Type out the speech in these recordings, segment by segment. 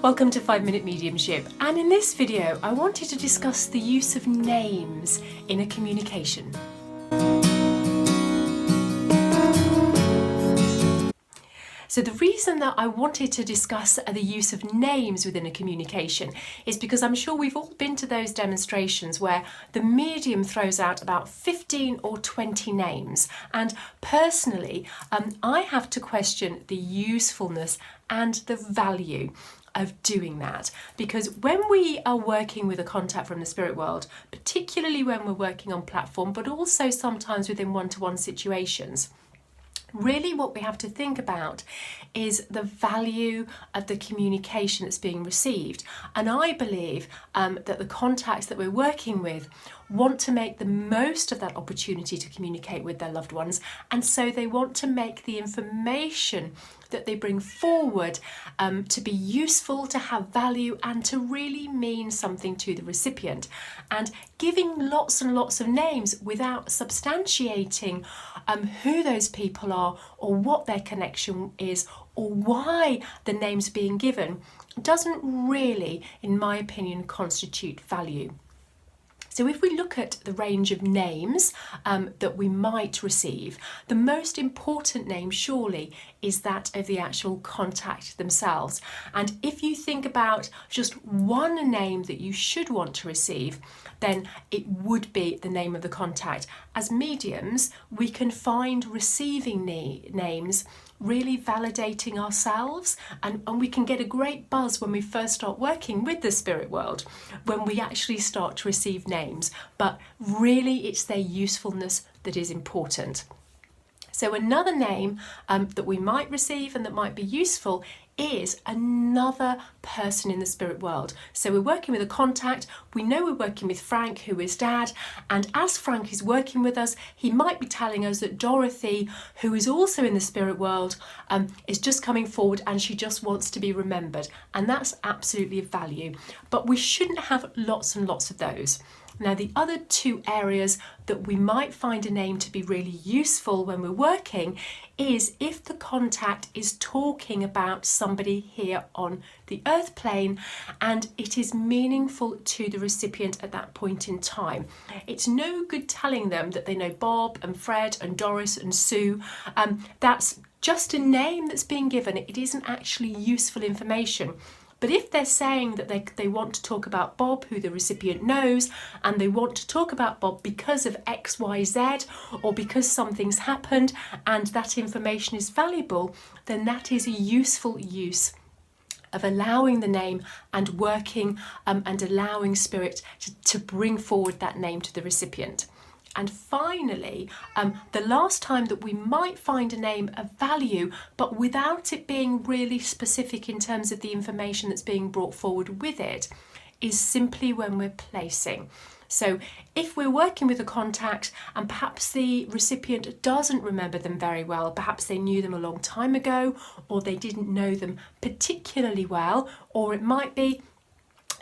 Welcome to 5-Minute Mediumship, and in this video I wanted to discuss the use of names in a communication. So the reason that I wanted to discuss the use of names within a communication is because I'm sure we've all been to those demonstrations where the medium throws out about 15 or 20 names, and personally I have to question the usefulness and the value of doing that, because when we are working with a contact from the spirit world, particularly when we're working on platform, but also sometimes within one-to-one situations, really what we have to think about is the value of the communication that's being received. And I believe that the contacts that we're working with want to make the most of that opportunity to communicate with their loved ones, and so they want to make the information that they bring forward to be useful, to have value, and to really mean something to the recipient. And giving lots and lots of names without substantiating who those people are, or what their connection is, or why the name's being given, doesn't really, in my opinion, constitute value. So if we look at the range of names that we might receive, the most important name surely is that of the actual contact themselves. And if you think about just one name that you should want to receive, then it would be the name of the contact. As mediums, we can find receiving names really validating ourselves, and we can get a great buzz when we first start working with the spirit world, when we actually start to receive names, but really it's their usefulness that is important. So another name that we might receive and that might be useful is another person in the spirit world. So we're working with a contact, we know we're working with Frank, who is Dad, and as Frank is working with us, he might be telling us that Dorothy, who is also in the spirit world, is just coming forward and she just wants to be remembered, and that's absolutely of value. But we shouldn't have lots and lots of those. Now, the other two areas that we might find a name to be really useful when we're working is if the contact is talking about somebody here on the earth plane and it is meaningful to the recipient at that point in time. It's no good telling them that they know Bob and Fred and Doris and Sue. That's just a name that's being given. It isn't actually useful information. But if they're saying that they want to talk about Bob, who the recipient knows, and they want to talk about Bob because of X, Y, Z, or because something's happened and that information is valuable, then that is a useful use of allowing the name and working and allowing spirit to bring forward that name to the recipient. And finally, the last time that we might find a name of value, but without it being really specific in terms of the information that's being brought forward with it, is simply when we're placing. So if we're working with a contact and perhaps the recipient doesn't remember them very well, perhaps they knew them a long time ago, or they didn't know them particularly well, or it might be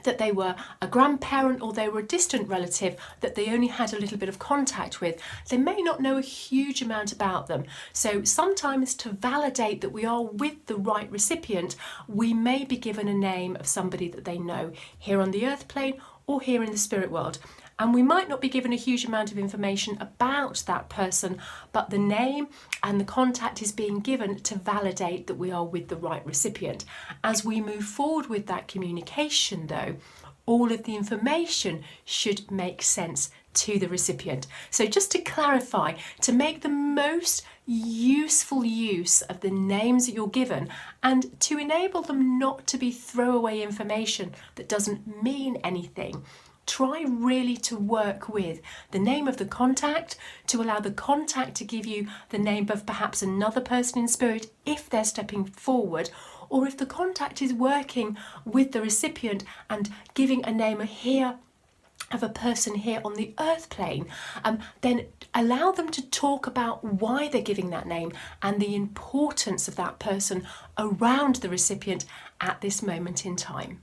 that they were a grandparent or they were a distant relative that they only had a little bit of contact with, they may not know a huge amount about them. So sometimes to validate that we are with the right recipient, we may be given a name of somebody that they know here on the earth plane or here in the spirit world. And we might not be given a huge amount of information about that person, but the name and the contact is being given to validate that we are with the right recipient. As we move forward with that communication though, all of the information should make sense to the recipient. So just to clarify, to make the most useful use of the names that you're given and to enable them not to be throwaway information that doesn't mean anything, try really to work with the name of the contact to allow the contact to give you the name of perhaps another person in spirit if they're stepping forward, or if the contact is working with the recipient and giving a name here of a person here on the earth plane, then allow them to talk about why they're giving that name and the importance of that person around the recipient at this moment in time.